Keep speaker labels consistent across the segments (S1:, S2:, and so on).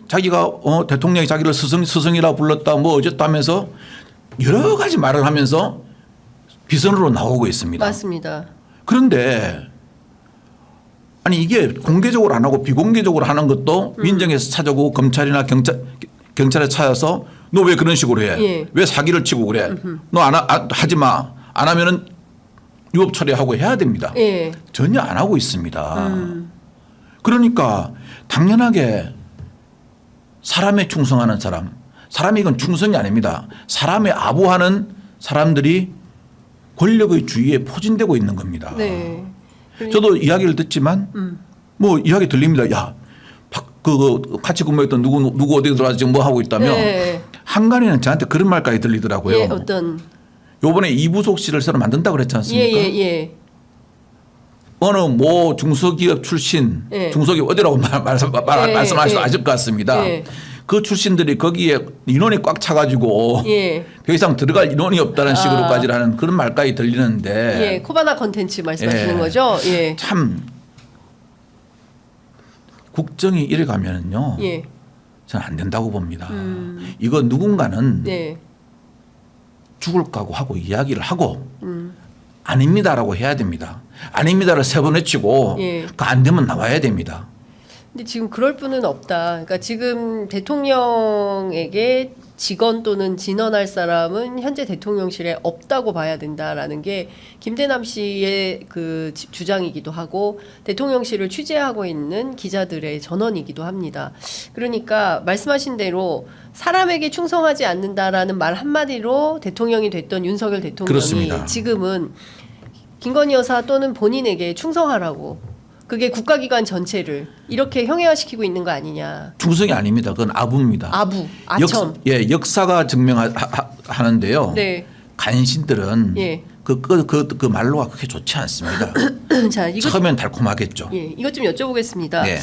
S1: 자기가 대통령이 자기를 스승이라 불렀다 뭐 어쨌다면서 여러 가지 말을 하면서 비선으로 나오고 있습니다.
S2: 맞습니다.
S1: 그런데 아니 이게 공개적으로 안 하고 비공개적으로 하는 것도 민정에서 찾아오고 검찰이나 경찰에 찾아서 너 왜 그런 식으로 해?
S2: 예.
S1: 왜 사기를 치고 그래? 너 하지 마. 안 하면은 유업 처리하고 해야 됩니다.
S2: 예.
S1: 전혀 안 하고 있습니다. 그러니까 당연하게 사람에 충성하는 사람이 이건 충성이 아닙니다. 사람에 아부하는 사람들이 권력의 주위에 포진되고 있는 겁니다.
S2: 네.
S1: 저도 이야기를 듣지만 뭐 이야기 들립니다. 야, 같이 근무했던 누구 어디 들어와서 지금 뭐 하고 있다며.
S2: 네.
S1: 한간에는 저한테 그런 말까지 들리더라고요.
S2: 예, 어떤
S1: 요번에 이부속실을 새로 만든다고 그랬지 않습니까?
S2: 예.
S1: 어느 모 중소기업 출신
S2: 예.
S1: 중소기업 어디라고 말씀하셔도 아실 것 같습니다.
S2: 예.
S1: 그 출신들이 거기에 인원이 꽉 차가지고
S2: 예.
S1: 더 이상 들어갈 인원이 없다는 식으로까지 하는 그런 말까지 들리는데
S2: 예. 코바나 컨텐츠 말씀하시는
S1: 예.
S2: 거죠? 예.
S1: 참 국정이 이래 가면은요.
S2: 예.
S1: 저는 안 된다고 봅니다. 이거 누군가는
S2: 네.
S1: 죽을 각오 하고 이야기를 하고 아닙니다라고 해야 됩니다. 아닙니다를 세 번 외치고
S2: 예.
S1: 그 안 되면 나와야 됩니다.
S2: 근데 지금 그럴 분은 없다. 그러니까 지금 대통령에게 직원 또는 진언할 사람은 현재 대통령실에 없다고 봐야 된다라는 게 김대남 씨의 그 주장이기도 하고 대통령실을 취재하고 있는 기자들의 전언이기도 합니다. 그러니까 말씀하신 대로 사람에게 충성하지 않는다라는 말 한마디로 대통령이 됐던 윤석열 대통령이
S1: 그렇습니다.
S2: 지금은 김건희 여사 또는 본인에게 충성하라고 그게 국가기관 전체를 이렇게 형해화시키고 있는 거 아니냐.
S1: 충성이 아닙니다. 그건 아부입니다.
S2: 아부, 아첨.
S1: 역사가 증명하는데요.
S2: 네.
S1: 간신들은
S2: 예.
S1: 그 말로가 그렇게 좋지 않습니다.
S2: 자, 이거
S1: 처음엔 달콤하겠죠.
S2: 예, 이것 좀 여쭤보겠습니다.
S1: 네.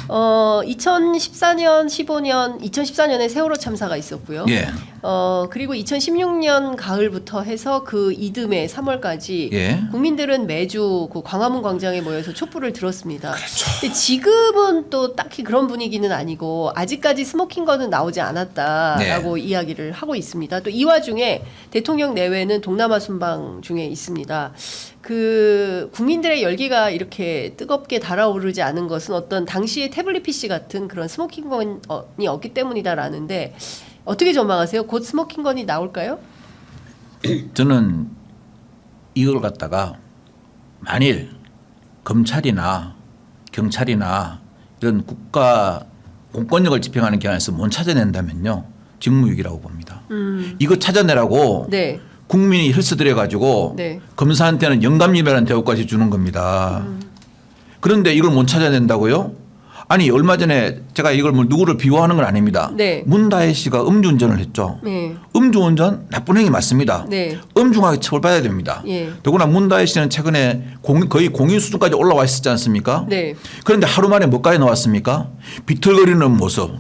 S2: 2014년, 15년, 2014년에 세월호 참사가 있었고요.
S1: 예.
S2: 그리고 2016년 가을부터 해서 그 이듬해 3월까지
S1: 예.
S2: 국민들은 매주 그 광화문 광장에 모여서 촛불을 들었습니다.
S1: 그렇죠.
S2: 근데 지금은 또 딱히 그런 분위기는 아니고 아직까지 스모킹건은 나오지 않았다라고
S1: 네.
S2: 이야기를 하고 있습니다. 또 이 와중에 대통령 내외는 동남아 순방 중에 있습니다. 그 국민들의 열기가 이렇게 뜨겁게 달아오르지 않은 것은 어떤 당시의 태블릿 PC 같은 그런 스모킹건이 없기 때문이다라는데 어떻게 전망하세요? 곧 스모킹건이 나올까요?
S1: 저는 이걸 갖다가 만일 검찰이나 경찰이나 이런 국가 공권력을 집행하는 기관에서 못 찾아낸다면요 직무유기라고 봅니다. 이거 찾아내라고
S2: 네.
S1: 국민이 헬스들여 가지고
S2: 네.
S1: 검사한테는 영감이라는 대우까지 주는 겁니다. 그런데 이걸 못 찾아낸다고요? 아니 얼마 전에 제가 이걸 뭐 누구를 비호하는 건 아닙니다.
S2: 네.
S1: 문다혜 씨가 음주운전을 했죠.
S2: 네.
S1: 음주운전 나쁜 행위 맞습니다.
S2: 네.
S1: 엄중하게 처벌받아야 됩니다.
S2: 예.
S1: 더구나 문다혜 씨는 최근에 거의 공인 수준까지 올라와 있었지 않습니까?
S2: 네.
S1: 그런데 하루 만에 뭐까지 나왔습니까? 비틀거리는 모습.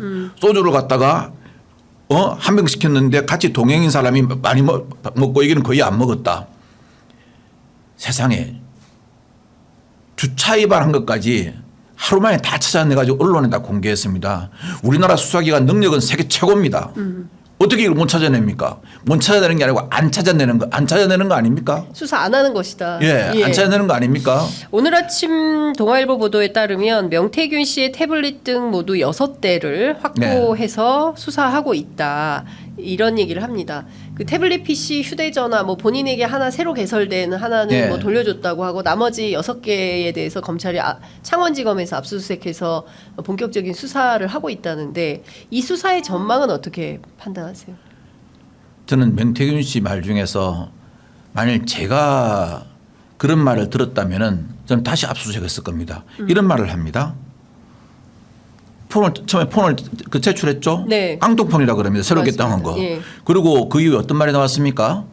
S1: 소주를 갖다가 한 병 시켰는데 같이 동행인 사람이 많이 먹고 여기는 거의 안 먹었다. 세상에 주차 위반한 것까지 하루 만에 다 찾아내가지고 언론에 다 공개했습니다. 우리나라 수사기관 능력은 세계 최고입니다. 어떻게 이걸 못 찾아냅니까? 못 찾아내는 게 아니고 안 찾아내는 거 아닙니까?
S2: 수사 안 하는 것이다.
S1: 예, 안 찾아내는 거 아닙니까?
S2: 오늘 아침 동아일보 보도에 따르면 명태균 씨의 태블릿 등 모두 6대를 확보해서 수사하고 있다. 이런 얘기를 합니다. 그 태블릿 PC, 휴대전화 뭐 본인에게 하나 새로 개설된 하나는
S1: 예.
S2: 뭐 돌려줬다고 하고 나머지 6개에 대해서 검찰이 창원지검에서 압수수색해서 본격적인 수사를 하고 있다는데 이 수사의 전망은 어떻게 판단하세요?
S1: 저는 명태균 씨 말 중에서 만일 제가 그런 말을 들었다면은 저는 다시 압수수색했을 겁니다. 이런 말을 합니다. 처음에 폰을 제출했죠.
S2: 네.
S1: 깡통폰이라 그럽니다. 새롭게
S2: 맞습니다.
S1: 당한 거.
S2: 예.
S1: 그리고 그 이후에 어떤 말이 나왔습니까?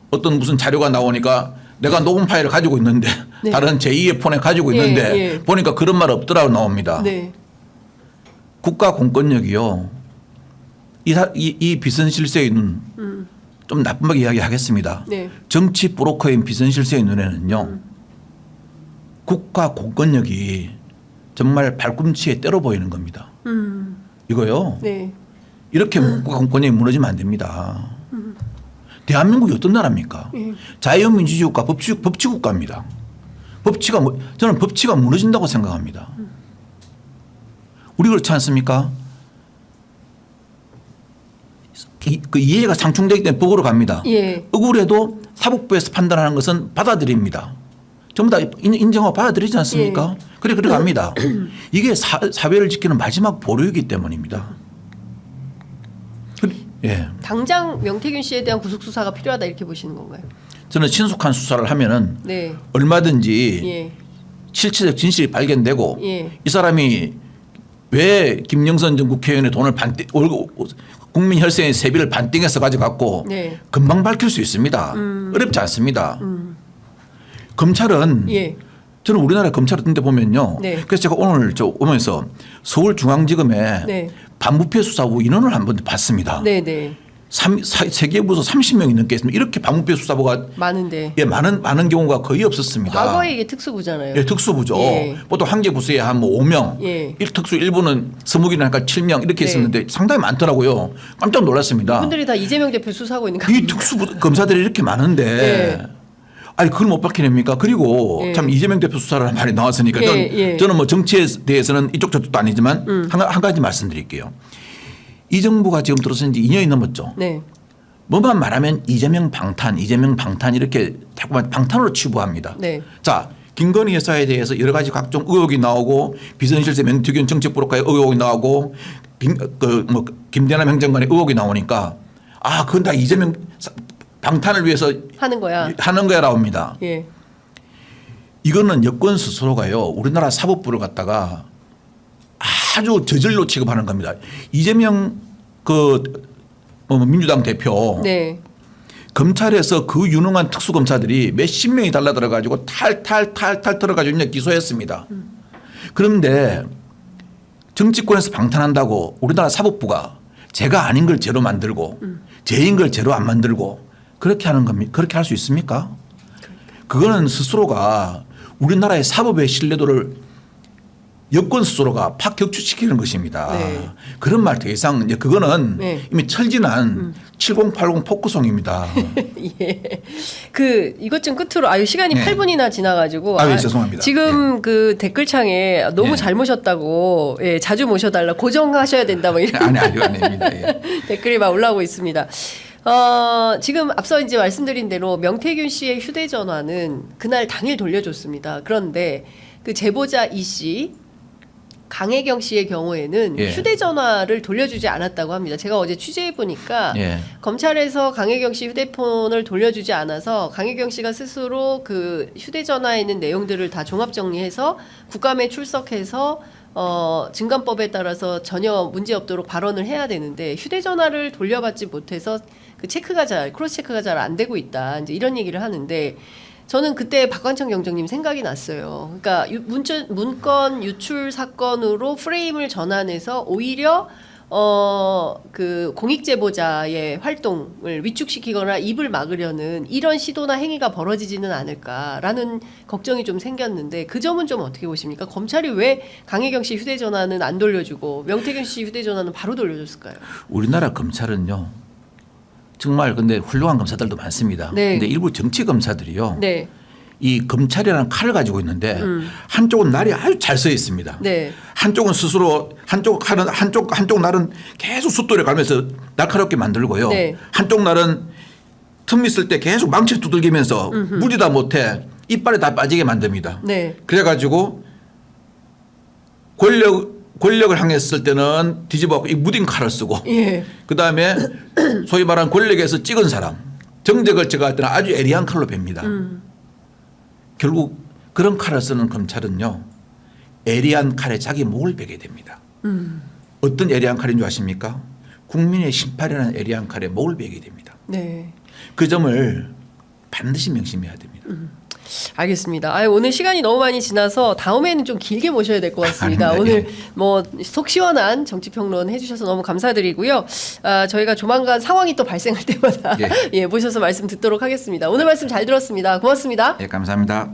S1: 어떤 무슨 자료가 나오니까 내가 녹음 파일을 가지고 있는데
S2: 네.
S1: 다른 제2의 폰에 가지고 있는데
S2: 예.
S1: 보니까 그런 말 없더라고 나옵니다.
S2: 네.
S1: 국가 공권력이요. 이 비선실세의 눈, 좀 나쁘게 이야기하겠습니다.
S2: 네.
S1: 정치 브로커인 비선실세의 눈에는요. 국가 공권력이 정말 발꿈치에 때려 보이는 겁니다. 이거요.
S2: 네.
S1: 이렇게 국가권력이 무너지면 안 됩니다. 대한민국이 어떤 나라입니까? 자유민주주의국가 법치국가입니다. 저는 법치가 무너진다고 생각합니다. 우리 그렇지 않습니까? 그 이해가 상충되기 때문에 법으로 갑니다.
S2: 예.
S1: 억울해도 사법부에서 판단하는 것은 받아들입니다. 전부 다 인정하고 받아들이지 않습니까? 그래 갑니다. 이게 사회를 지키는 마지막 보루이기 때문입니다. 예.
S2: 당장 명태균 씨에 대한 구속 수사가 필요하다 이렇게 보시는 건가요?
S1: 저는 신속한 수사를 하면은
S2: 네.
S1: 얼마든지
S2: 예.
S1: 실체적 진실이 발견되고
S2: 예.
S1: 이 사람이 왜 김영선 전 국회의원의 돈을 국민 혈세의 세비를 반띵해서 가져갔고
S2: 네.
S1: 금방 밝힐 수 있습니다. 어렵지 않습니다. 검찰은
S2: 예.
S1: 저는 우리나라 검찰 같은 데 보면요.
S2: 네.
S1: 그래서 제가 오늘 오면서 서울중앙지검에
S2: 네.
S1: 반부패 수사부 인원을 한번 봤습니다.
S2: 네네.
S1: 세개 부서 30명이 넘게 있습니다. 이렇게 반부패 수사부가
S2: 많은데.
S1: 예, 많은 경우가 거의 없었습니다.
S2: 과거에 이게 특수부잖아요.
S1: 예, 특수부죠.
S2: 예.
S1: 보통 한 개 부서에 한 뭐 5명,
S2: 예.
S1: 특수 일부는 서무기는 하니까 7명 이렇게
S2: 네.
S1: 있었는데 상당히 많더라고요. 깜짝 놀랐습니다.
S2: 분들이 다 이재명 대표 수사하고 있는 거
S1: 이
S2: 아닙니까?
S1: 특수부 검사들이 이렇게 많은데
S2: 예.
S1: 아니 그걸 못 밝혀냅니까? 그리고
S2: 예.
S1: 참 이재명 대표 수사라는 말이 나왔으니까
S2: 예.
S1: 저는 뭐 정치에 대해서는 이쪽 저쪽도 아니지만 한 가지 말씀드릴게요. 이 정부가 지금 들어선 지 2년이 넘었죠.
S2: 네.
S1: 뭐만 말하면 이재명 방탄 이렇게 자꾸만 방탄으로 치부합니다.
S2: 네.
S1: 자, 김건희 여사에 대해서 여러 가지 각종 의혹이 나오고 비선실세 명태균 정책부로까지 의혹이 나오고 김대남 행정관의 의혹이 나오니까 아, 그건 다 이재명 방탄을 위해서
S2: 하는 거야.
S1: 나옵니다.
S2: 예.
S1: 이거는 여권 스스로가요. 우리나라 사법부를 갖다가 아주 저질로 취급하는 겁니다. 이재명 민주당 대표
S2: 네.
S1: 검찰에서 그 유능한 특수검사들이 몇십 명이 달라들어 가지고 탈탈 들어가지고 그냥 기소했습니다. 그런데 정치권에서 방탄한다고 우리나라 사법부가 제가 아닌 걸 제로 만들고 제인 걸 제로 안 만들고 그렇게 하는 겁니까? 그렇게 할 수 있습니까? 그거는 스스로가 우리나라의 사법의 신뢰도를 여권 스스로가 파격추시키는 것입니다.
S2: 네.
S1: 그런 말 더 이상 이제 그거는
S2: 네.
S1: 이미 철진한 7080 포크송입니다.
S2: 예. 이것 좀 끝으로 시간이
S1: 네.
S2: 8분이나 지나가지고
S1: 예, 죄송합니다.
S2: 지금 그 댓글창에 너무
S1: 예.
S2: 잘 모셨다고 자주 모셔달라 고정하셔야 된다 뭐 이런
S1: 아닙니다. 예.
S2: 댓글이 막 올라오고 있습니다. 지금 앞서 이제 말씀드린 대로 명태균 씨의 휴대전화는 그날 당일 돌려줬습니다. 그런데 그 제보자 이 씨 강혜경 씨의 경우에는
S1: 예.
S2: 휴대전화를 돌려주지 않았다고 합니다. 제가 어제 취재해 보니까
S1: 예.
S2: 검찰에서 강혜경 씨 휴대폰을 돌려주지 않아서 강혜경 씨가 스스로 그 휴대전화에 있는 내용들을 다 종합 정리해서 국감에 출석해서 증감법에 따라서 전혀 문제 없도록 발언을 해야 되는데 휴대전화를 돌려받지 못해서 그 크로스 체크가 잘 안 되고 있다. 이제 이런 얘기를 하는데 저는 그때 박관청 경정님 생각이 났어요. 그러니까 문건 유출 사건으로 프레임을 전환해서 오히려 그 공익 제보자의 활동을 위축시키거나 입을 막으려는 이런 시도나 행위가 벌어지지는 않을까라는 걱정이 좀 생겼는데 그 점은 좀 어떻게 보십니까? 검찰이 왜 강혜경 씨 휴대전화는 안 돌려주고 명태균 씨 휴대전화는 바로 돌려줬을까요?
S1: 우리나라 검찰은요. 정말 근데 훌륭한 검사들도 많습니다.
S2: 네.
S1: 근데 일부 정치 검사들이요.
S2: 네.
S1: 이 검찰이라는 칼을 가지고 있는데 한쪽은 날이 아주 잘 서 있습니다.
S2: 네.
S1: 한쪽은 스스로 한쪽 날은 계속 숫돌에 갈면서 날카롭게 만들고요.
S2: 네.
S1: 한쪽 날은 틈 있을 때 계속 망치 두들기면서 무리다 못해 이빨에 다 빠지게 만듭니다.
S2: 네.
S1: 그래가지고 권력을 향했을 때는 뒤집어 이 무딘 칼을 쓰고
S2: 예.
S1: 그다음에 소위 말하는 권력에서 찍은 사람 정적을 제거할 때는 아주 애리한 칼로 뵙니다. 결국 그런 칼을 쓰는 검찰은요. 애리한 칼에 자기 목을 베게 됩니다. 어떤 애리한 칼인 줄 아십니까? 국민의 심판이라는 애리한 칼에 목을 베게 됩니다.
S2: 네.
S1: 그 점을 반드시 명심해야 됩니다.
S2: 알겠습니다. 오늘 시간이 너무 많이 지나서 다음에는 좀 길게 모셔야 될 것 같습니다.
S1: 아닙니다.
S2: 오늘 뭐 속 시원한 정치평론 해주셔서 너무 감사드리고요. 저희가 조만간 상황이 또 발생할 때마다
S1: 예.
S2: 예, 모셔서 말씀 듣도록 하겠습니다. 오늘 말씀 잘 들었습니다. 고맙습니다.
S1: 예, 감사합니다.